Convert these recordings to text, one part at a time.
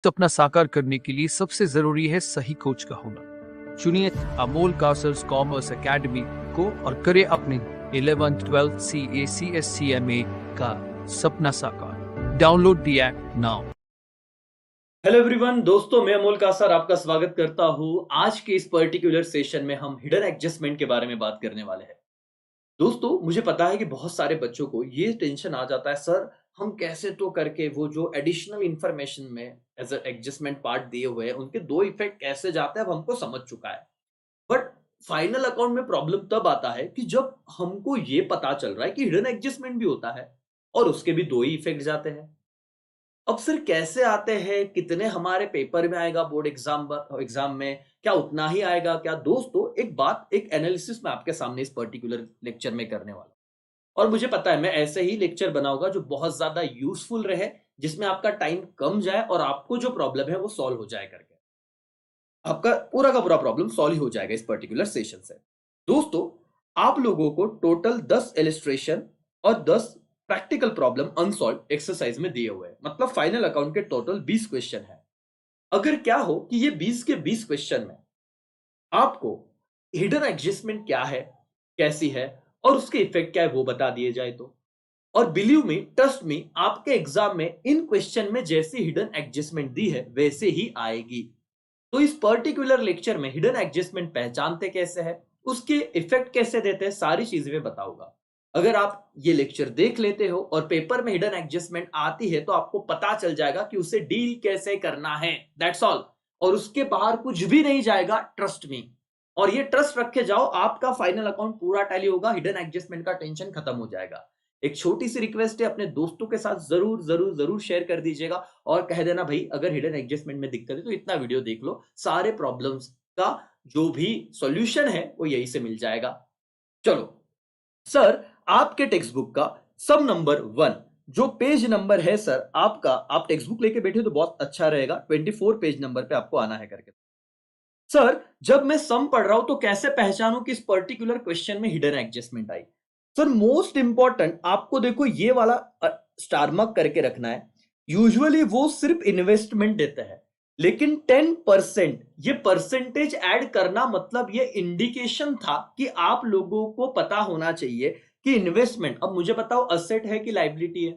सपना साकार करने के लिए सबसे जरूरी है सही कोच का होना। चुनिए अमोल कासर्स कॉमर्स एकेडमी को और करे अपने 11th 12th CA CSC MA का सपना साकार। Download the app now. Hello everyone, दोस्तों मैं अमोल कासर आपका स्वागत करता हूं। आज के इस पर्टिकुलर सेशन में हम हिडन एडजस्टमेंट के बारे में बात करने वाले हैं। दोस्तों, मुझे पता है कि बहुत सारे बच्चों को ये टेंशन आ जाता है, सर हम कैसे तो करके वो जो एडिशनल इंफॉर्मेशन में एज एडजस्टमेंट पार्ट दिए हुए हैं उनके दो इफेक्ट कैसे जाते हैं अब हमको समझ चुका है। बट फाइनल अकाउंट में प्रॉब्लम तब आता है कि जब हमको ये पता चल रहा है कि हिडन एडजस्टमेंट भी होता है और उसके भी दो ही इफेक्ट जाते हैं। अब सर कैसे आते हैं, कितने हमारे पेपर में आएगा, बोर्ड एग्जाम में क्या उतना ही आएगा क्या? दोस्तों, एक बात, एक एनालिसिस मैं आपके सामने इस पर्टिकुलर लेक्चर में करने वाला हूं। और मुझे पता है मैं ऐसे ही लेक्चर बनाऊंगा जो बहुत ज्यादा यूजफुल रहे, जिसमें आपका टाइम कम जाए और आपको जो प्रॉब्लम है वो सॉल्व हो जाए करके। आपका पूरा का पूरा प्रॉब्लम सॉल्व ही हो जाएगा इस पर्टिकुलर सेशन से। दोस्तों, आप लोगों को टोटल 10 इलिस्ट्रेशन और 10 प्रैक्टिकल प्रॉब्लम अनसॉल्व एक्सरसाइज में दिए हुए हैं। मतलब फाइनल अकाउंट के टोटल 20 क्वेश्चन है। अगर क्या हो कि ये 20 के 20 क्वेश्चन में आपको हिडन एडजस्टमेंट क्या है, कैसी है और उसके इफेक्ट क्या है वो बता दिए जाए तो, और बिलीव मी, ट्रस्ट मी, आपके एग्जाम में इन क्वेश्चन में जैसी हिडन एडजस्टमेंट दी है वैसे ही आएगी। तो इस पर्टिकुलर लेक्चर में हिडन एडजस्टमेंट पहचानते कैसे है, उसके इफेक्ट कैसे देते हैं, सारी चीजें मैं बताऊंगा। अगर आप ये लेक्चर देख लेते हो और पेपर में हिडन एडजस्टमेंट आती है तो आपको पता चल जाएगा कि उसे डील कैसे करना है। That's all. और उसके बाहर कुछ भी नहीं जाएगा, ट्रस्ट मी। और ये ट्रस्ट रखे जाओ, आपका फाइनल अकाउंट पूरा टैली होगा, हिडन एडजस्टमेंट का टेंशन खत्म हो जाएगा। एक छोटी सी रिक्वेस्ट है, अपने दोस्तों के साथ जरूर जरूर जरूर शेयर कर दीजिएगा और कह देना भाई अगर हिडन एडजस्टमेंट में दिक्कत है तो इतना वीडियो देख लो, सारे प्रॉब्लम्स का जो भी सॉल्यूशन है वो यही से मिल जाएगा। चलो सर, आपके टेक्स्ट बुक का सब नंबर 1 जो पेज नंबर है सर आपका, आप टेक्स्ट बुक लेके बैठे तो बहुत अच्छा रहेगा, 24 पेज नंबर पे आपको आना है करके। सर, जब मैं सम पढ़ रहा हूं तो कैसे पहचानूं कि इस पर्टिकुलर क्वेश्चन में हिडन एडजस्टमेंट आई? सर मोस्ट इंपॉर्टेंट आपको देखो ये वाला स्टार मार्क करके रखना है। यूजुअली वो सिर्फ इन्वेस्टमेंट देते हैं, लेकिन 10% ये परसेंटेज ऐड करना मतलब ये इंडिकेशन था कि आप लोगों को पता होना चाहिए कि इन्वेस्टमेंट, अब मुझे बताओ असेट है कि लाइबिलिटी है?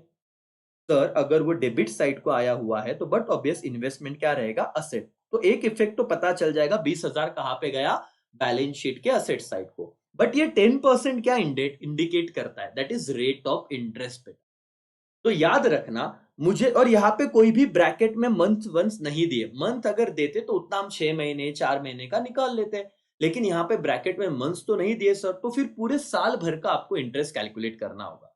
सर अगर वो डेबिट साइड को आया हुआ है तो बट ऑब्वियस इन्वेस्टमेंट क्या रहेगा, असेट। तो एक इफेक्ट तो पता चल जाएगा 20,000 कहां पे गया, बैलेंस शीट के असेट साइड को। बट ये 10% क्या इंडिकेट करता है? That is rate of interest पे। तो याद रखना मुझे, और यहाँ पे कोई भी ब्रैकेट में मंथ वंस नहीं दिए। मंथ अगर देते तो उतना हम 6 महीने 4 महीने का निकाल लेते, लेकिन यहाँ पे ब्रैकेट में मंथ्स तो नहीं दिए सर, तो फिर पूरे साल भर का आपको इंटरेस्ट कैलकुलेट करना होगा।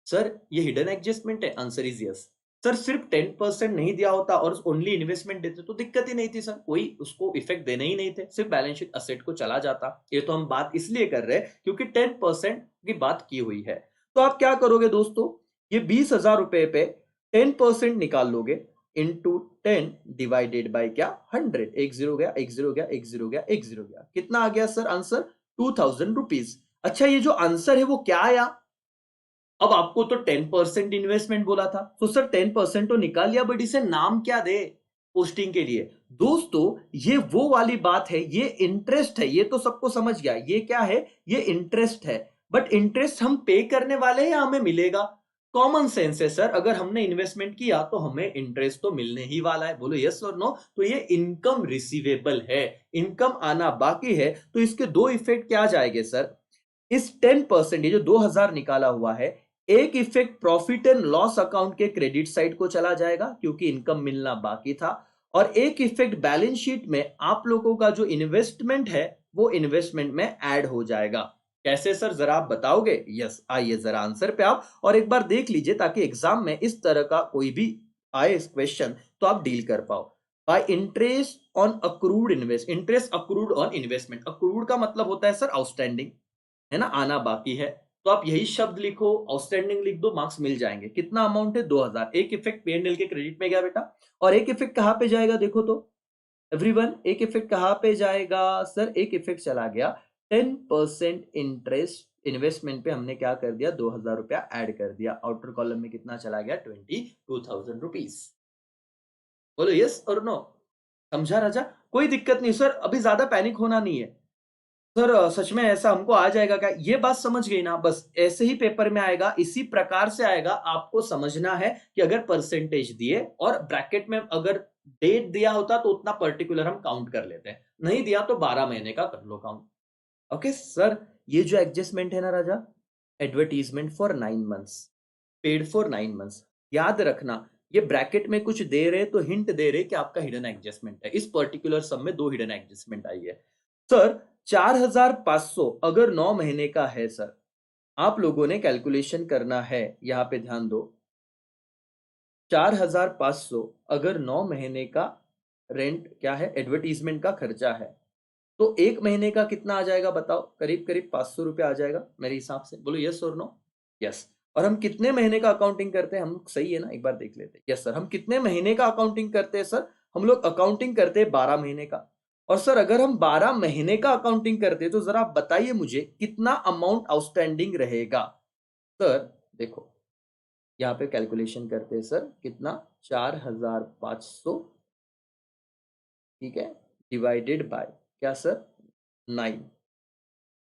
सर ये हिडन एडजस्टमेंट है? Answer is yes. सर सिर्फ 10% नहीं दिया होता और ओनली इन्वेस्टमेंट देते तो दिक्कत ही नहीं थी सर, कोई उसको इफेक्ट देने ही नहीं थे, सिर्फ बैलेंस शीट असेट को चला जाता। ये तो हम बात इसलिए कर रहे हैं क्योंकि 10% की बात की हुई है। तो आप क्या करोगे दोस्तों, ये 20,000 रुपए पे 10% निकाल लोगे, इंटू 10 डिवाइडेड बाई क्या, 100। एक जीरो गया, एक जीरो गया, एक जीरो गया, एक जीरो गया, कितना आ गया सर आंसर? 2,000 रुपीज। अच्छा, ये जो आंसर है वो क्या आया? अब आपको तो 10% इन्वेस्टमेंट बोला था, तो सर 10% तो निकाल लिया, बट इसे नाम क्या दे पोस्टिंग के लिए? दोस्तों, ये वो वाली बात है, ये इंटरेस्ट है, ये तो सबको समझ गया। ये क्या है? ये इंटरेस्ट है। बट इंटरेस्ट हम पे करने वाले हैं या हमें मिलेगा? कॉमन सेंस है सर, अगर हमने इन्वेस्टमेंट किया तो हमें इंटरेस्ट तो मिलने ही वाला है। बोलो यस और नो। तो ये इनकम रिसीवेबल है, इनकम आना बाकी है। तो इसके दो इफेक्ट क्या जाएंगे सर? इस 10%, ये जो 2,000 निकाला हुआ है, एक effect profit and loss account के क्रेडिट साइड को चला जाएगा क्योंकि इनकम मिलना बाकी था, और एक इफेक्ट बैलेंस शीट में आप लोगों का जो इन्वेस्टमेंट है वो इन्वेस्टमेंट में ऐड हो जाएगा। कैसे सर, जरा आप बताओगे? यस, आइए जरा आंसर पे आप और एक बार देख लीजिए, ताकि एग्जाम में इस तरह का कोई भी आए क्वेश्चन तो आप डील कर पाओ। Bye interest on accrued invest, interest accrued on investment, accrued का मतलब होता है सर आउटस्टैंडिंग, है ना, आना बाकी है। तो आप यही शब्द लिखो, आउटस्टैंडिंग लिख दो, मार्क्स मिल जाएंगे। कितना अमाउंट है? 2,000। एक इफेक्ट पीएनएल के क्रेडिट में गया बेटा, और एक इफेक्ट कहां पे जाएगा देखो तो एवरीवन, एक इफेक्ट कहां पे जाएगा सर? एक इफेक्ट चला गया 10% इंटरेस्ट इन्वेस्टमेंट पे, हमने क्या कर दिया, 2,000 रुपया ऐड कर दिया। आउटर कॉलम में कितना चला गया? 22,000 रुपीज। बोलो यस और नो। समझा राजा? कोई दिक्कत नहीं सर, अभी ज्यादा पैनिक होना नहीं है सर। सच में ऐसा हमको आ जाएगा क्या? ये बात समझ गई ना? बस ऐसे ही पेपर में आएगा, इसी प्रकार से आएगा। आपको समझना है कि अगर परसेंटेज दिए और ब्रैकेट में अगर डेट दिया होता तो उतना पर्टिकुलर हम काउंट कर लेते हैं, नहीं दिया तो 12 महीने का कर लो काउंट। ओके सर, ये जो एडजस्टमेंट है ना राजा, advertisement for 9 months, paid for 9 months, याद रखना। ये ब्रैकेट में कुछ दे रहे तो हिंट दे रहे कि आपका हिडन एडजस्टमेंट है। इस पर्टिकुलर सम में 2 हिडन एडजस्टमेंट आई है सर। 4,500 अगर 9 महीने का है सर, आप लोगों ने कैलकुलेशन करना है, यहां पे ध्यान दो। 4,500 अगर 9 महीने का रेंट क्या है, एडवर्टीजमेंट का खर्चा है, तो एक महीने का कितना आ जाएगा बताओ? करीब करीब 500 रुपया आ जाएगा मेरे हिसाब से। बोलो यस और नो। यस। और हम कितने महीने का अकाउंटिंग करते हैं? हम सही है ना, एक बार देख लेते हैं। यस सर, हम कितने महीने का अकाउंटिंग करते हैं सर? हम लोग अकाउंटिंग करते हैं 12 महीने का। और सर अगर हम 12 महीने का अकाउंटिंग करते हैं तो जरा आप बताइए मुझे कितना अमाउंट आउटस्टैंडिंग रहेगा? सर देखो, यहाँ पे कैलकुलेशन करते हैं सर, कितना? 4,500, ठीक है, डिवाइडेड बाय क्या सर? 9।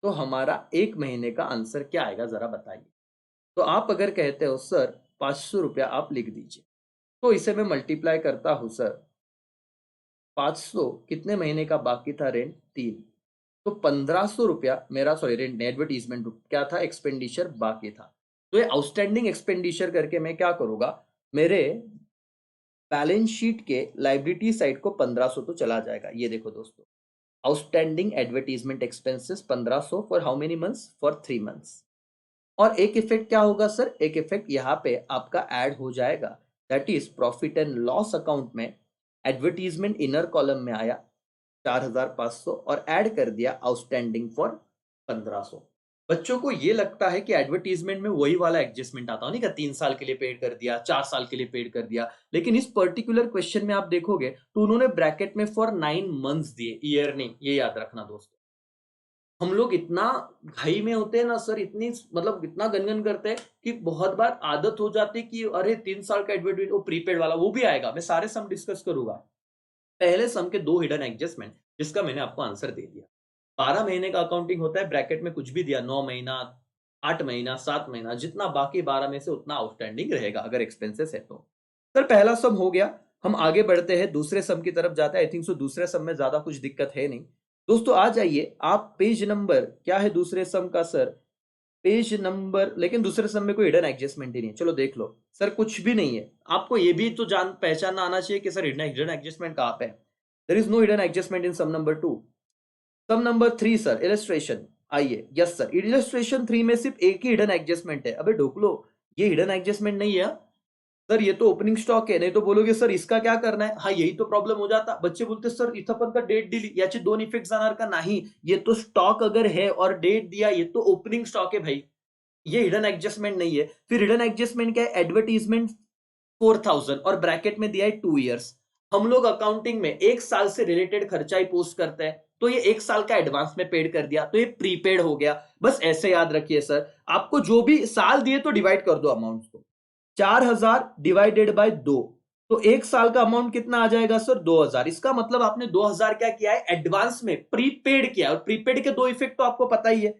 तो हमारा एक महीने का आंसर क्या आएगा जरा बताइए? तो आप अगर कहते हो सर 500 रुपया आप लिख दीजिए, तो इसे मैं मल्टीप्लाई करता हूं सर। 500 कितने महीने का बाकी था रेंट? 3। तो 1,500 रुपया मेरा, सॉरी रेंट एडवर्टीजमेंट क्या था, एक्सपेंडिचर बाकी था। तो ये आउटस्टैंडिंग एक्सपेंडिचर करके मैं क्या करूंगा, मेरे बैलेंस शीट के लाइबिलिटी साइड को 1,500 तो चला जाएगा। ये देखो दोस्तों, outstanding advertisement expenses 1,500 for how many months? For 3 months. और एक इफेक्ट क्या होगा सर? एक इफेक्ट यहाँ पे आपका ऐड हो जाएगा, that is profit and loss account में एडवर्टीजमेंट इनर कॉलम में आया 4,500 और ऐड कर दिया आउटस्टैंडिंग फॉर 1,500। बच्चों को ये लगता है कि एडवर्टीजमेंट में वही वाला एडजस्टमेंट आता हो नहीं का, 3 साल के लिए पेड कर दिया, 4 साल के लिए पेड कर दिया। लेकिन इस पर्टिकुलर क्वेश्चन में आप देखोगे तो उन्होंने ब्रैकेट में फॉर 9 मंथ्स दिए, ईयर नहीं। ये याद रखना दोस्तों। हम लोग इतना घाई में होते हैं ना सर, इतनी मतलब इतना गनगन करते हैं कि बहुत बार आदत हो जाती है कि अरे 3 साल का एडवर्टीजमेंट, वो प्रीपेड वाला वो भी आएगा। मैं सारे सम डिस्कस करूंगा। पहले सम के 2 हिडन एडजस्टमेंट, जिसका मैंने आपको आंसर दे दिया। 12 महीने का अकाउंटिंग होता है, ब्रैकेट में कुछ भी दिया, 9 महीना, 8 महीना, 7 महीना, जितना बाकी 12 में से उतना आउटस्टैंडिंग रहेगा अगर एक्सपेंसेस है तो। सर पहला सम हो गया, हम आगे बढ़ते हैं, दूसरे सम की तरफ जाते हैं। आई थिंक सो दूसरे सम में ज्यादा कुछ दिक्कत है नहीं। दोस्तों आ जाइए, आप पेज नंबर क्या है दूसरे सम का सर? पेज नंबर, लेकिन दूसरे सम में कोई हिडन एडजस्टमेंट ही नहीं है। चलो देख लो सर, कुछ भी नहीं है। आपको ये भी तो जान पहचानना आना चाहिए कि सर हिडन एडजस्टमेंट कहाँ पे है। There is no hidden adjustment in sum number 2। Sum number 3 sir, illustration. आइए, यस सर, इलस्ट्रेशन 3 में सिर्फ एक ही हिडन एडजस्टमेंट है। अबे ढोकलो, ये हिडन एडजस्टमेंट नहीं है सर, ये तो ओपनिंग स्टॉक है। नहीं तो बोलोगे सर इसका क्या करना है? हाँ यही तो प्रॉब्लम हो जाता। बच्चे बोलते सर इथं पण का डेट दिली, याचे 2 इफेक्ट जाणार का? नाही, ये तो स्टॉक अगर है और डेट दिया, ये तो ओपनिंग स्टॉक है भाई, ये हिडन एडजस्टमेंट नहीं है। फिर हिडन एडजस्टमेंट क्या है? एडवर्टीजमेंट 4,000 और ब्रैकेट में दिया है 2 इयर्स। हम लोग अकाउंटिंग में 1 साल से रिलेटेड खर्चा ही पोस्ट करते हैं, तो ये 1 साल का एडवांस में पेड कर दिया, तो ये प्रीपेड हो गया। बस ऐसे याद रखिए सर, आपको जो भी साल दिए तो डिवाइड कर दो अमाउंट को। 4,000 डिवाइडेड बाय 2, तो 1 साल का अमाउंट कितना आ जाएगा सर? 2,000। इसका मतलब आपने 2,000 क्या किया है? एडवांस में प्रीपेड किया। और प्रीपेड के 2 इफेक्ट तो आपको पता ही है,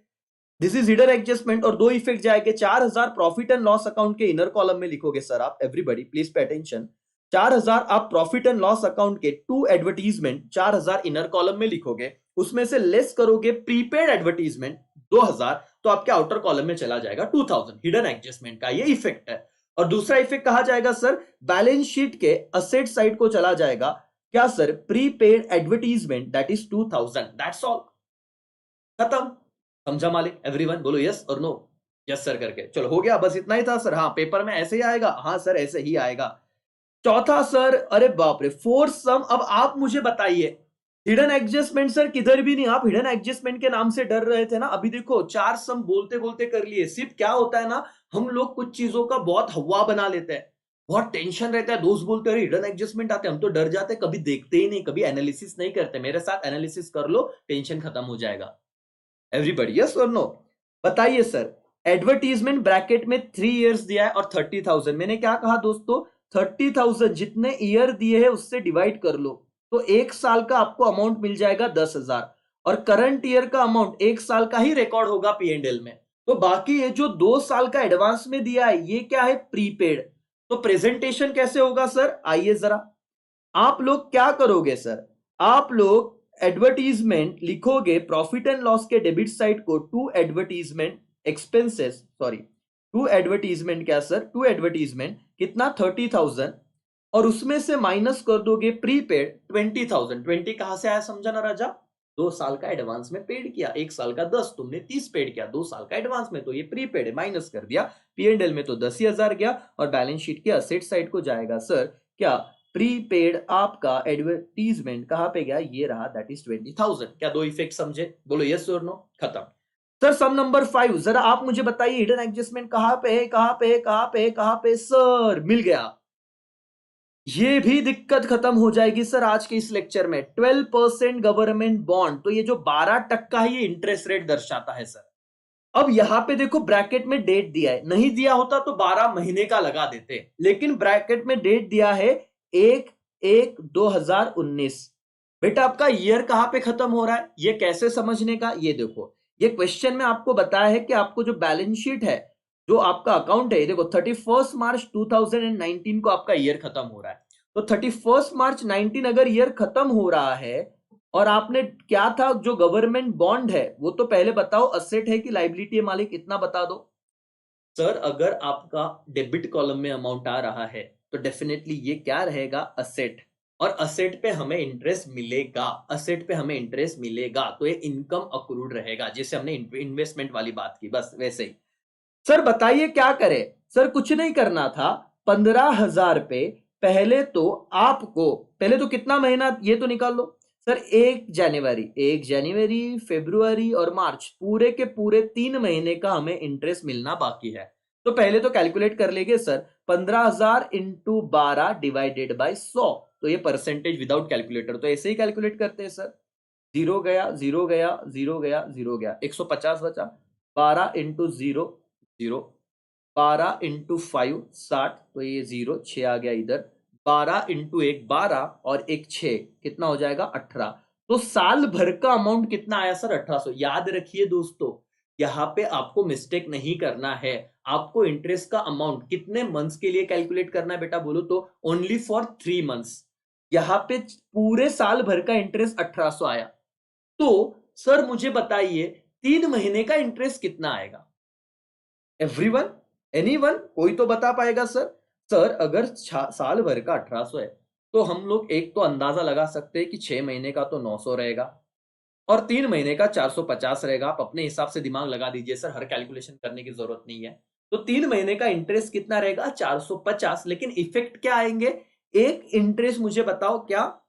दिस इज हिडन एडजस्टमेंट। और 2 इफेक्ट जाएंगे। 4,000 प्रॉफिट एंड लॉस अकाउंट के इनर कॉलम में लिखोगे सर आप, एवरीबॉडी प्लीज पे अटेंशन। 4,000 आप प्रॉफिट एंड लॉस अकाउंट के टू एडवर्टीजमेंट 4,000 इनर कॉलम में लिखोगे, उसमें से लेस करोगे प्रीपेड एडवर्टीजमेंट 2,000, तो आपके आउटर कॉलम में चला जाएगा 2,000। हिडन एडजस्टमेंट का ये इफेक्ट है। और दूसरा इफेक्ट कहा जाएगा सर, बैलेंस शीट के असेट साइड को चला जाएगा क्या sir? Prepaid advertisement, that is 2,000। That's all, खत्म। समझा मालिक? एवरीवन बोलो यस और नो। यस सर करके चलो, हो गया, बस इतना ही था सर। हाँ पेपर में ऐसे ही आएगा। हाँ सर ऐसे ही आएगा। चौथा सर, अरे बाप रे, फोर्थ सम। अब आप मुझे बताइए, हिडन एडजस्टमेंट सर किधर भी नहीं। आप हिडन एडजस्टमेंट के नाम से डर रहे थे ना, अभी देखो 4 सम बोलते बोलते कर लिए। सिर्फ क्या होता है ना, हम लोग कुछ चीजों का बहुत हवा बना लेते हैं, बहुत टेंशन रहता है। दोस्त बोलते हैं हिडन एडजस्टमेंट आते हैं, हम तो डर जाते हैं, कभी देखते ही नहीं, कभी एनालिसिस नहीं करते। मेरे साथ एनालिसिस कर लो, टेंशन खत्म हो जाएगा। एवरीबडी यस और नो? बताइए सर, एडवर्टीजमेंट ब्रैकेट में 3 इयर्स दिया है और 30,000। मैंने क्या कहा दोस्तों? 30,000 जितने ईयर दिए हैं उससे डिवाइड कर लो, तो एक साल का आपको अमाउंट मिल जाएगा 10,000, और करंट ईयर का अमाउंट एक साल का ही रिकॉर्ड होगा P&L में। तो बाकी ये जो 2 साल का एडवांस में दिया है ये क्या है, प्रीपेड। तो प्रेजेंटेशन कैसे होगा सर, आइए जरा। आप लोग क्या करोगे सर, आप लोग एडवर्टीजमेंट लिखोगे, प्रॉफिट एंड लॉस के डेबिट साइड को to advertisement expenses, sorry to advertisement, क्या सर, टू एडवर्टीजमेंट कितना 30,000, और उसमें से माइनस कर दोगे प्रीपेड 20,000। 20 कहां से आया समझा ना राजा, 2 साल का एडवांस में पेड किया, एक साल का 10, तुमने 30 पेड किया, 2 साल का एडवांस में, तो ये प्रीपेड है, माइनस कर दिया। P&L में तो 10,000 गया, और बैलेंस शीट के असेट साइड को जाएगा सर क्या, प्रीपेड आपका एडवर्टीजमेंट कहां पे गया, ये रहा, दैट इज 20,000। क्या दो इफेक्ट समझे, बोलो यस और नो, खत्म। सर सम नंबर 5, जरा आप मुझे बताइए हिडन एडजस्टमेंट कहां पे है, कहां पे है, कहां पे है, कहां पे, सर मिल गया। ये भी दिक्कत खत्म हो जाएगी सर आज के इस लेक्चर में। 12% गवर्नमेंट बॉन्ड, तो ये जो 12% है ये इंटरेस्ट रेट दर्शाता है सर। अब यहां पे देखो ब्रैकेट में डेट दिया है, नहीं दिया होता तो 12 महीने का लगा देते, लेकिन ब्रैकेट में डेट दिया है 1/1/2019। बेटा आपका ईयर कहां पे खत्म हो रहा है, ये कैसे समझने का, ये देखो, ये क्वेश्चन में आपको बताया है कि आपको जो बैलेंस शीट है, जो आपका अकाउंट है, देखो 31 मार्च 2019 को आपका ईयर खत्म हो रहा है। तो 31 मार्च 19 अगर ईयर खत्म हो रहा है, और आपने क्या था, जो गवर्नमेंट बॉन्ड है वो तो पहले बताओ असेट है कि लाइबिलिटी है मालिक, इतना बता दो। सर अगर आपका डेबिट कॉलम में अमाउंट आ रहा है तो डेफिनेटली ये क्या रहेगा, असेट, और असेट पे हमें इंटरेस्ट मिलेगा, असेट पे हमें इंटरेस्ट मिलेगा, तो ये इनकम अक्रूड रहेगा, जैसे हमने इन्वेस्टमेंट वाली बात की, बस वैसे ही। सर बताइए क्या करें, सर कुछ नहीं करना था, 15,000 पे पहले तो आपको, पहले तो कितना महीना ये तो निकाल लो सर, 1 जनवरी, फरवरी और मार्च, पूरे के पूरे 3 महीने का हमें इंटरेस्ट मिलना बाकी है। तो पहले तो कैलकुलेट कर लेंगे सर, 15,000 इंटू 12 डिवाइडेड बाई 100, तो ये परसेंटेज विदाउट कैलकुलेटर, तो ऐसे ही कैलकुलेट करते हैं सर। 0 गया, 0 गया, 0 गया, 0 गया, 150 बचा, 12 इंटू 0 0, 12 इंटू 5 60, तो ये 0 6 आ गया इधर, 12 इंटू 1 12, और 1 6, कितना हो जाएगा 18। तो साल भर का अमाउंट कितना आया सर, 1800। याद रखिए दोस्तों, यहां पे आपको मिस्टेक नहीं करना है, आपको इंटरेस्ट का अमाउंट कितने मंथ्स के लिए कैलकुलेट करना है बेटा, बोलो तो ओनली फॉर 3 मंथ्स। यहां पे पूरे साल भर का इंटरेस्ट 1800 आया, तो सर मुझे बताइए 3 महीने का इंटरेस्ट कितना आएगा, एवरीवन, एनीवन, कोई तो बता पाएगा सर। सर अगर साल भर का 1800 है, तो हम लोग एक तो अंदाजा लगा सकते हैं कि 6 महीने का तो 900 रहेगा, और 3 महीने का 450 रहेगा। आप अपने हिसाब से दिमाग लगा दीजिए सर, हर कैलकुलेशन करने की जरूरत नहीं है। तो 3 महीने का इंटरेस्ट कितना रहेगा, 450। लेकिन इफेक्ट क्या आएंगे, एक इंटरेस्ट मुझे बताओ, क्या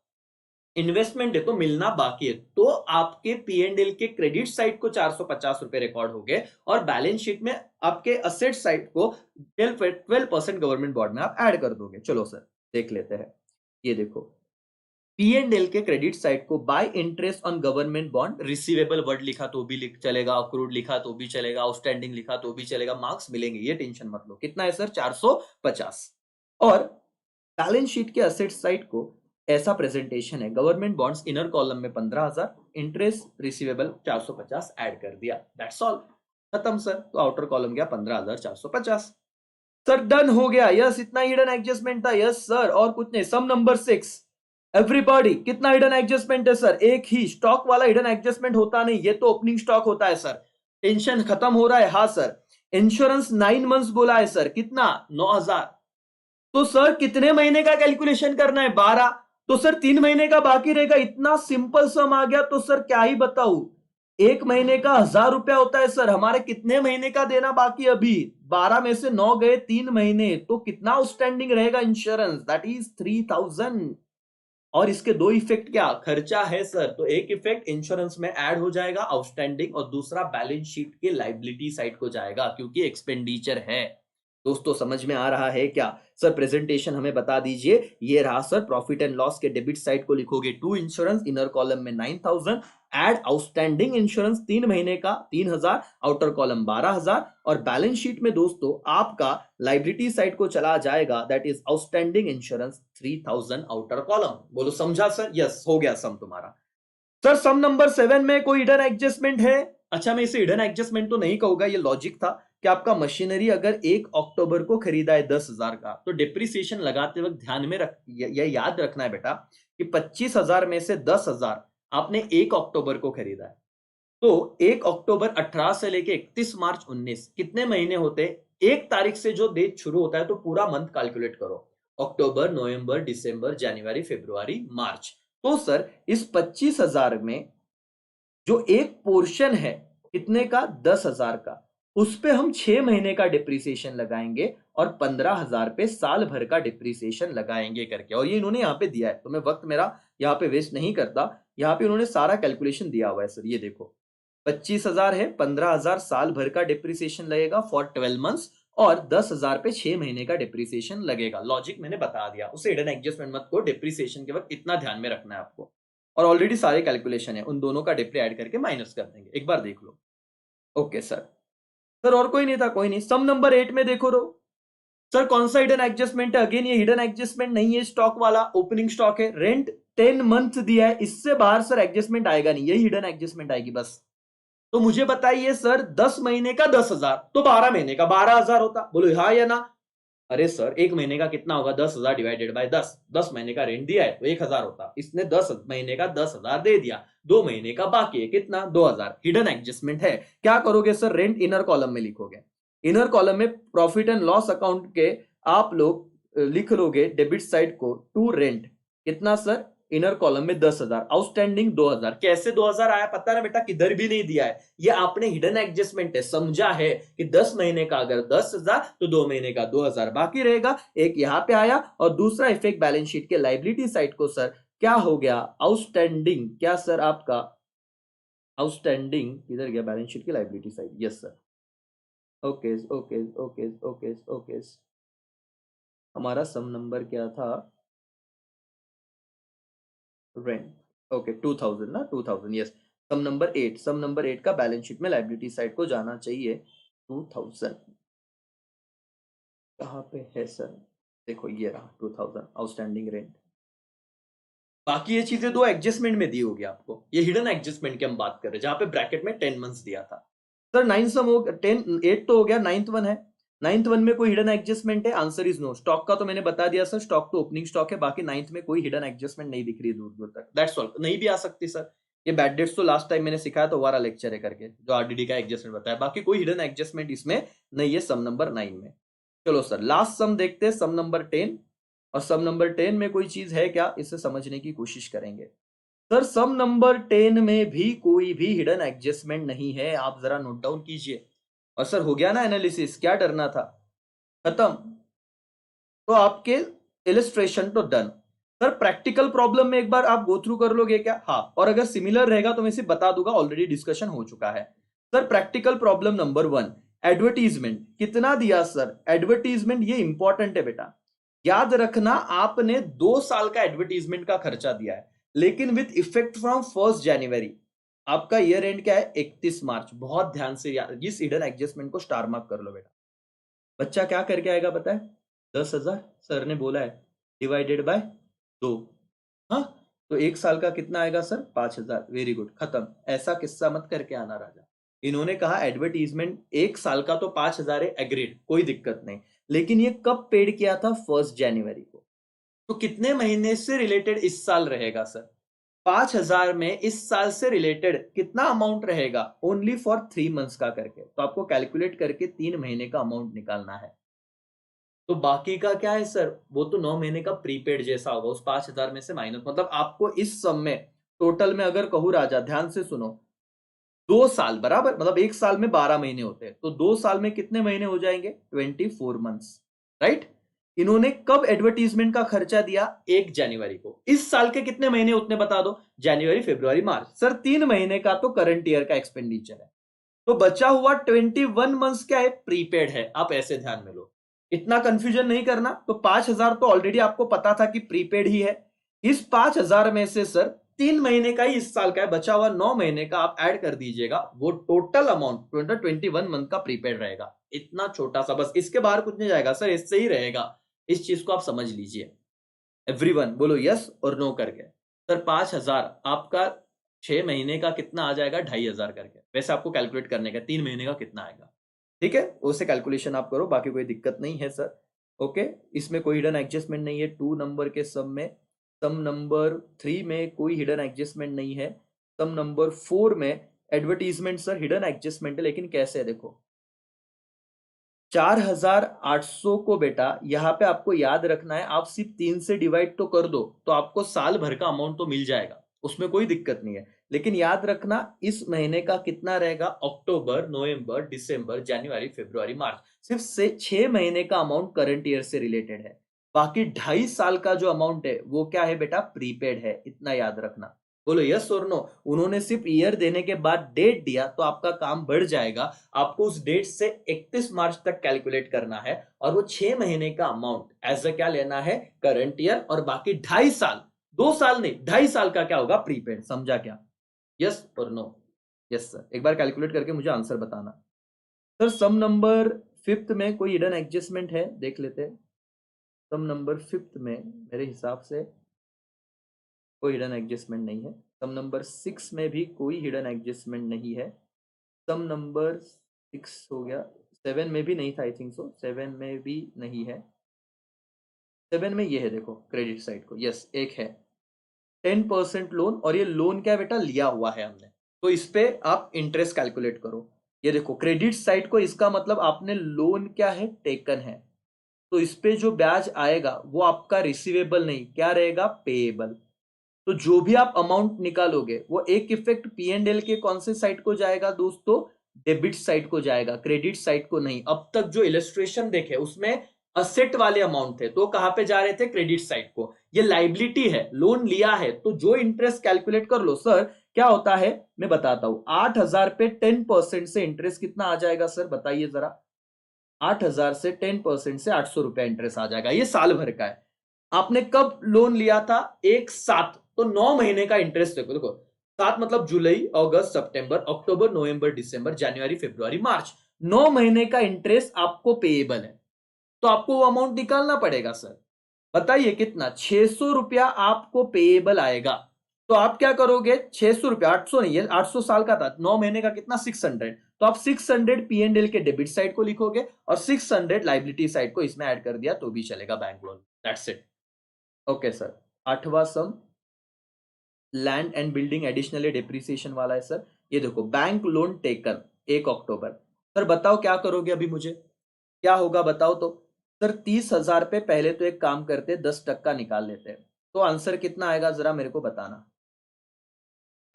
इन्वेस्टमेंट है तो मिलना बाकी है, तो आपके P&L के क्रेडिट साइड को 450 रुपए रिकॉर्ड हो गए, और बैलेंस शीट में आपके असेट साइड को 12% गवर्नमेंट बॉन्ड में आप ऐड कर दोगे। चलो सर देख लेते हैं, ये देखो P&L के क्रेडिट साइड को bye interest on government bond, receivable word लिखा तो भी चलेगा, अक्रूड लिखा तो भी चलेगा, आउटस्टैंडिंग लिखा तो भी चलेगा, मार्क्स मिलेंगे, ये टेंशन मत लो। कितना है सर, 450। और बैलेंस शीट के असेट साइड को ऐसा प्रेजेंटेशन है, गवर्नमेंट बॉन्ड्स इनर कॉलम में 15,000, इंटरेस्ट रिसीवेबल 450 ऐड कर दिया, दैट्स ऑल, खत्म सर। तो आउटर कॉलम गया 15,450। सर डन हो गया, यस, इतना हिडन एडजस्टमेंट था, यस सर, और कुछ नहीं। सम नंबर 6, एवरीबॉडी, कितना हिडन एडजस्टमेंट है सर, एक ही। स्टॉक वाला हिडन एडजस्टमेंट होता नहीं, ये तो ओपनिंग स्टॉक होता है सर। टेंशन खत्म हो रहा है, हाँ सर। इंश्योरेंस 9 मंथ्स बोला है सर, कितना, 9,000। तो सर कितने महीने का कैलकुलेशन करना है, 12। तो सर 3 महीने का बाकी रहेगा, इतना सिंपल सम आ गया। तो सर क्या ही बताऊं, 1 महीने का 1,000 रुपया होता है सर, हमारे कितने महीने का देना बाकी, अभी 12 में से 9 गए, 3 महीने, तो कितना आउटस्टैंडिंग रहेगा इंश्योरेंस, दैट इज 3,000। और इसके दो इफेक्ट, क्या खर्चा है सर, तो एक इफेक्ट इंश्योरेंस में ऐड हो जाएगा आउटस्टैंडिंग, और दूसरा बैलेंस शीट के लाइबिलिटी साइड को जाएगा, क्योंकि एक्सपेंडिचर है। दोस्तों समझ में आ रहा है क्या, सर प्रेजेंटेशन हमें बता दीजिए। ये रहा सर, प्रॉफिट एंड लॉस के डेबिट साइड को लिखोगे 2 इंश्योरेंस, इनर कॉलम में 9000, एड आउटस्टैंडिंग इंश्योरेंस 3 महीने का 3000, आउटर कॉलम 12000, और बैलेंस शीट में दोस्तों आपका लाइबिलिटी साइड को चला जाएगा, that is outstanding insurance 3000 outer column. बोलो समझा सर? यस, हो गया सम तुम्हारा। सर सम नंबर 7 में कोई हिडन एडजस्टमेंट है? अच्छा, मैं इसे हिडन एडजस्टमेंट तो नहीं कहूंगा, ये लॉजिक था कि आपका मशीनरी अगर 1 अक्टूबर को खरीदा है 10,000 का, तो डिप्रिसिएशन लगाते वक्त ध्यान में यह याद रखना है बेटा कि 25,000 में से 10,000 आपने 1 अक्टूबर को खरीदा है। तो 1 अक्टूबर 18 से लेके 31 मार्च 19 कितने महीने होते हैं? 1 तारीख से जो डेट शुरू होता है तो पूरा मंथ कैलकुलेट करो, अक्टूबर, नवंबर, दिसंबर, जनवरी, फरवरी, मार्च। तो सर इस 25,000 में जो एक पोर्शन है कितने का? 10,000 का, उस पे हम 6 महीने का डिप्रिसिएशन लगाएंगे और 15,000 पे साल भर का डिप्रिसिएशन लगाएंगे करके। और ये इन्होंने यहाँ पे दिया है, तो मैं वक्त मेरा यहाँ पे वेस्ट नहीं करता, यहाँ पे इन्होंने सारा कैलकुलेशन दिया हुआ है सर। ये देखो 25,000 है, 15,000 साल भर का डिप्रिसिएशन लगेगा फॉर 12 मंथ्स, और 10,000 पे 6 महीने का डिप्रिसिएशन लगेगा। लॉजिक मैंने बता दिया, उसे हिडन एडजस्टमेंट मत को, डिप्रिसिएशन के वक्त इतना ध्यान में रखना है आपको। और ऑलरेडी सारे कैलकुलेशन है, उन दोनों का डिप्री ऐड करके माइनस कर देंगे, एक बार देख लो। Okay sir. सर और कोई नहीं था? कोई नहीं। सम नंबर 8 में देखो रो सर, कौन सा हिडन एडजस्टमेंट है? अगेन ये हिडन एडजस्टमेंट नहीं है, स्टॉक वाला ओपनिंग स्टॉक है, रेंट 10 मंथ दिया है, इससे बाहर सर एडजस्टमेंट आएगा नहीं, यही हिडन एडजस्टमेंट आएगी बस। तो मुझे बताइए सर, 10 महीने का 10,000 तो 12 महीने का 12,000 होता, बोलो हाँ या ना? अरे सर, एक महीने का कितना होगा? 10,000 डिवाइडेड बाय 10, 10 महीने का रेंट दिया है तो 1,000 होता, इसने 10 महीने का 10,000 दे दिया, 2 महीने का बाकी है कितना? 2,000। हिडन एडजस्टमेंट है। क्या करोगे सर? रेंट इनर कॉलम में लिखोगे, इनर कॉलम में प्रॉफिट एंड लॉस अकाउंट के आप लोग लिख लोगे डेबिट साइड को टू रेंट, कितना सर? इनर कॉलम में 10,000, आउटस्टैंडिंग 2,000। कैसे 2,000 आया पता ना बेटा, किधर भी नहीं दिया है, ये आपने हिडन एडजस्टमेंट है, समझा है कि 10 महीने का अगर 10,000 तो 2 महीने का 2,000 बाकी रहेगा, एक यहां पे आया। और दूसरा इफेक्ट बैलेंस शीट के लाइबिलिटी साइड को सर क्या हो गया? आउटस्टैंडिंग, क्या सर आपका आउटस्टैंडिंग किधर गया? बैलेंस शीट की liability side, yes sir. Okay okay okay okay okay, हमारा सम नंबर क्या था? रेंट, ओके 2000 ना, 2000, यस। सम नंबर 8, सम नंबर 8 का बैलेंस शीट में लाइबिलिटी साइड को जाना चाहिए 2000। कहाँ पे है सर? देखो ये रहा 2000 आउटस्टैंडिंग रेंट। बाकी ये चीजें दो एडजस्टमेंट में दी होगी आपको, ये हिडन एडजस्टमेंट की हम बात कर रहे हैं जहां पे ब्रैकेट में 10 मंथ्स दिया था। सर 9 सम हो 10 8 तो हो गया, 9th वन है, 9th वन में कोई हिडन एडजस्टमेंट है? Answer is no. स्टॉक का तो मैंने बता दिया सर, स्टॉक तो ओपनिंग स्टॉक है, बाकी 9th में कोई हिडन एडजस्टमेंट नहीं दिख रही है दूर दूर तक, दैट्स ऑल। नहीं भी आ सकती सर, ये बैड डेट्स तो लास्ट टाइम मैंने सिखाया तो वाला लेक्चर है करके, जो आरडीडी का एडजस्टमेंट बताया, बाकी कोई हिडन एडजस्टमेंट इसमें नहीं है सम नंबर 9 में। चलो सर लास्ट सम देखते हैं, सम नंबर 10। और सम नंबर 10 में कोई चीज है क्या, इसे समझने की कोशिश करेंगे। सर सम नंबर 10 में भी कोई भी हिडन एडजस्टमेंट नहीं है, आप जरा नोट डाउन कीजिए। और सर हो गया ना एनालिसिस, क्या डरना था? खत्म। तो आपके इलिस्ट्रेशन तो डन। सर प्रैक्टिकल प्रॉब्लम में एक बार आप गो थ्रू कर लोगे क्या? हाँ, और अगर सिमिलर रहेगा तो मैं सिर्फ बता दूंगा, ऑलरेडी डिस्कशन हो चुका है। Sir practical problem number 1, advertisement कितना दिया सर? एडवर्टीजमेंट ये इंपॉर्टेंट है बेटा, याद रखना आपने 2 साल का एडवर्टीजमेंट का खर्चा दिया है, लेकिन विथ इफेक्ट फ्रॉम 1 जनवरी। आपका ईयर एंड क्या है? 31 मार्च। बहुत ध्यान से यार इस हिडन एडजस्टमेंट को स्टार मार्क कर लो बेटा। बच्चा क्या करके आएगा पता है? 10,000 सर ने बोला है, डिवाइडेड बाय 2। हाँ, तो 1 साल का कितना आएगा सर? 5,000। वेरी गुड, खत्म। ऐसा किस्सा मत करके आना राजा। इन्होंने कहा एडवर्टीजमेंट 1 साल का तो 5,000 है, एग्रीड, कोई दिक्कत नहीं, लेकिन ये कब पेड किया था? 1 जनवरी को। तो कितने महीने से रिलेटेड इस साल रहेगा सर? 5,000 में इस साल से रिलेटेड कितना अमाउंट रहेगा? ओनली फॉर 3 मंथ्स का करके, तो आपको कैलकुलेट करके 3 महीने का अमाउंट निकालना है। तो बाकी का क्या है सर? वो तो 9 महीने का प्रीपेड जैसा होगा, उस 5,000 में से माइनस, मतलब आपको इस सम में टोटल में अगर कहूं राजा, ध्यान से सुनो, 2 साल बराबर, मतलब 1 साल में 12 महीने होते हैं, तो 2 साल में कितने महीने हो जाएंगे? 24 मंथ्स, राइट। इन्होंने कब एडवर्टीजमेंट का खर्चा दिया? 1 जनवरी को। इस साल के कितने महीने उतने बता दो? जनवरी, फरवरी, मार्च। सर 3 महीने का तो करंट ईयर का एक्सपेंडिचर है, तो बचा हुआ 21 मंथ्स क्या है? प्रीपेड है, आप ऐसे ध्यान में लो। इतना कंफ्यूजन नहीं करना। तो 5,000 तो ऑलरेडी आपको पता था कि प्रीपेड ही है। इस 5,000 में से सर 3 महीने का ही इस साल का है, बचा हुआ 9 महीने का आप ऐड कर दीजिएगा, वो टोटल अमाउंट 21 मंथ का प्रीपेड रहेगा। इतना छोटा सा, बस इसके बाहर कुछ नहीं जाएगा सर, इससे ही रहेगा। इस चीज को आप समझ लीजिए। एवरीवन बोलो यस और नो करके। सर 5,000 आपका 6 महीने का कितना आ जाएगा, 2,500 करके। वैसे आपको कैलकुलेट करने का 3 महीने का कितना आएगा, ठीक है, उससे कैलकुलेशन आप करो, बाकी कोई दिक्कत नहीं है सर। ओके, इसमें कोई हिडन एडजस्टमेंट नहीं है। 2 नंबर के सम नंबर 3 में कोई हिडन एडजस्टमेंट नहीं है। सम नंबर 4 में एडवर्टीजमेंट सर हिडन एडजस्टमेंट है, लेकिन कैसे है देखो। 4,800 को बेटा यहां पे आपको याद रखना है, आप सिर्फ 3 से डिवाइड तो कर दो तो आपको साल भर का अमाउंट तो मिल जाएगा, उसमें कोई दिक्कत नहीं है। लेकिन याद रखना इस महीने का कितना रहेगा, अक्टूबर, नवंबर, दिसंबर, जनवरी, फरवरी, मार्च, सिर्फ से 6 महीने का अमाउंट करंट ईयर से रिलेटेड है। बाकी 2.5 साल का जो अमाउंट है वो क्या है बेटा, प्रीपेड है, इतना याद रखना। बोलो यस और नो। उन्होंने सिर्फ ईयर देने के बाद डेट दिया तो आपका काम बढ़ जाएगा। आपको उस डेट से 31 मार्च तक कैलकुलेट करना है, और वो 6 महीने का अमाउंट एज अ क्या लेना है, करंट ईयर, और बाकी 2.5 साल, 2 साल नहीं 2.5 साल का क्या होगा, प्रीपेड। समझा क्या, यस और नो। यस सर, एक बार कैलकुलेट करके मुझे आंसर बताना। सर सम नंबर 5th में कोई हिडन एडजस्टमेंट है, देख लेते हैं। सम नंबर 5th में मेरे हिसाब से कोई हिडन एडजस्टमेंट नहीं है। सम नंबर 6 में भी कोई हिडन एडजस्टमेंट नहीं है। सम नंबर 6 हो गया, 7 में भी नहीं था, आई थिंक सो 7 में भी नहीं है। 7 में ये है देखो, क्रेडिट साइड को, यस एक है, 10% लोन। और ये लोन क्या बेटा, लिया हुआ है हमने, तो इस पे आप इंटरेस्ट कैलकुलेट करो। ये देखो क्रेडिट साइड को, इसका मतलब आपने लोन क्या है, टेकन है, तो इस पे जो ब्याज आएगा वो आपका रिसीवेबल नहीं, क्या रहेगा, पेएबल। तो जो भी आप अमाउंट निकालोगे वो एक इफेक्ट पी एंड एल के कौन से साइड को जाएगा दोस्तों, डेबिट साइड को जाएगा, क्रेडिट साइड को नहीं। अब तक जो इलस्ट्रेशन देखे उसमें असेट वाले अमाउंट थे, तो कहां पे जा रहे थे, क्रेडिट साइड को। ये लाइबिलिटी है, लोन लिया है, तो जो इंटरेस्ट कैलकुलेट कर लो सर, क्या होता है मैं बताता हूं। 8,000 पे 10% से इंटरेस्ट कितना आ जाएगा सर, बताइए जरा। 8,000 से 10% से 800 रुपया इंटरेस्ट आ जाएगा, ये साल भर का है। आपने कब लोन लिया था, 1/7, तो 9 महीने का इंटरेस्ट देखो देखो। 7 मतलब जुलाई, अगस्त, सितंबर, अक्टूबर, नवंबर, दिसंबर, जनवरी, फरवरी, मार्च, 9 महीने का इंटरेस्ट आपको पेएबल है, तो आपको वो अमाउंट निकालना पड़ेगा सर। बताइए कितना, 600 रुपया आपको पेएबल आएगा। तो आप क्या करोगे, 600 रुपया, 800 नहीं है, 800 साल का था, 9 महीने का कितना, 600। तो आप 600 पी एंड एल के डेबिट साइड को लिखोगे, और 600 लाइबिलिटी साइड को इसमें ऐड कर दिया तो भी चलेगा, bank loan, that's it. Okay sir, 8वां sum land and building additionally depreciation वाला है सर। ये देखो, bank loan taken 1 October. Sir बताओ क्या करोगे अभी, मुझे क्या होगा बताओ तो। सर 30,000 पे पहले तो एक काम करते, 10% निकाल लेते हैं, तो आंसर कितना आएगा जरा मेरे को बताना।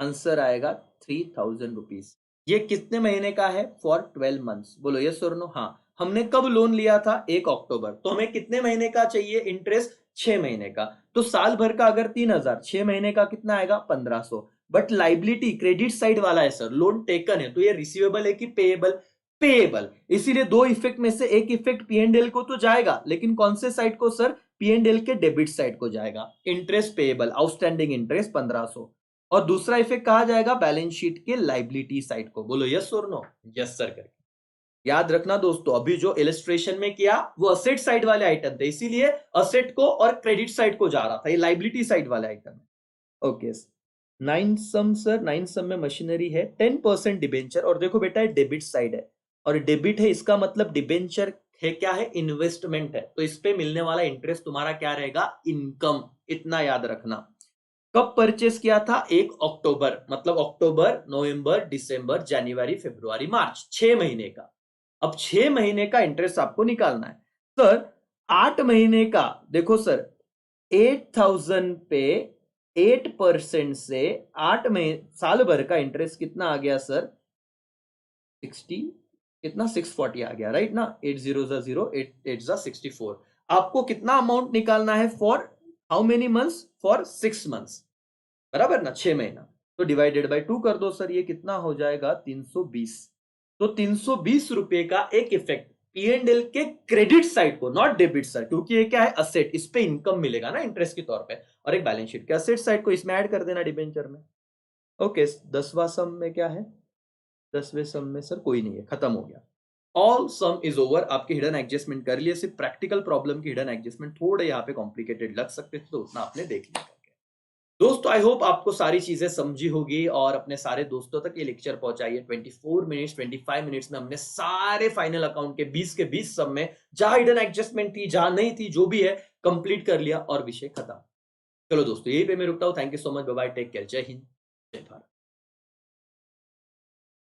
आंसर आएगा 3,000 रुपीज। ये कितने महीने का है, फॉर 12 मंथ्स। बोलो यस और नो। हाँ, हमने कब लोन लिया था, 1 अक्टूबर, तो हमें कितने महीने का चाहिए इंटरेस्ट, 6 महीने का। तो साल भर का अगर 3,000, 6 महीने का कितना आएगा, 1,500। बट लाइबिलिटी क्रेडिट साइड वाला है सर, लोन टेकन है, तो ये रिसीवेबल है कि पेएबल, पेएबल। इसीलिए दो इफेक्ट में से एक इफेक्ट पी एंड एल को तो जाएगा, लेकिन कौन से साइड को सर, पी एंड एल के डेबिट साइड को जाएगा। Interest payable, outstanding interest 1,500। और दूसरा इफेक्ट कहा जाएगा, बैलेंस शीट के लाइबिलिटी साइड को। बोलो यस और नो। यस सर करके याद रखना दोस्तों, अभी जो इलस्ट्रेशन में किया वो असेट साइड वाले आइटम थे, इसीलिए असेट को और क्रेडिट साइड को जा रहा था, ये लाइबिलिटी साइड वाले आइटम है। ओके, 9 सम सर, 9 सम में मशीनरी है, 10% डिबेंचर। और देखो बेटा, ये डेबिट साइड है, और डेबिट है, इसका मतलब डिबेंचर है क्या है, इन्वेस्टमेंट है, तो इस पे मिलने वाला इंटरेस्ट तुम्हारा क्या रहेगा, इनकम। इतना याद रखना। कब परचेस किया था, 1 अक्टूबर, मतलब अक्टूबर, नवंबर, दिसंबर, जनवरी, फरवरी, मार्च, 6 महीने का। अब 6 महीने का इंटरेस्ट आपको निकालना है सर। 8 महीने का देखो सर, 8,000 पे 8% से 8 महीने, साल भर का इंटरेस्ट कितना आ गया सर, 60, कितना 640 आ गया, राइट ना। 8 0 0, 8 8 64। आपको कितना अमाउंट निकालना है, for how many months, for 6 months, बराबर ना, 6 महीना। तो डिवाइडेड बाय 2 कर दो सर, ये कितना हो जाएगा, 320। तो 320 रुपए का एक इफेक्ट P&L के क्रेडिट साइड को, नॉट डेबिट साइड, क्योंकि ये क्या है, असेट, इस पे इनकम मिलेगा ना इंटरेस्ट के तौर पे, और एक बैलेंस शीट के असेट साइड को इसमें ऐड कर देना डिबेंचर में। ओके, 10वां सम में क्या है, 10वें सम में सर कोई नहीं है, खत्म हो गया। ऑल सम इज ओवर, आपके हिडन एडजस्टमेंट कर लिए, सिर्फ प्रैक्टिकल प्रॉब्लम की हिडन एडजस्टमेंट थोड़े यहाँ पे कॉम्प्लिकेटेड लग सकते थे, तो उतना आपने देख लिया करके। दोस्तों आई होप आपको सारी चीजें समझी होगी और अपने सारे दोस्तों तक ये लेक्चर पहुंचाइए। 24 मिनट्स 25 मिनट्स में हमने सारे फाइनल अकाउंट के 20 सम में जहां हिडन एडजस्टमेंट थी, जहां नहीं थी, जो भी है कंप्लीट कर लिया और विषय खत्म। चलो दोस्तों यहीं पे मैं रुकता हूं। Thank you so much, bye bye, take care, जय हिंद, जय भारत।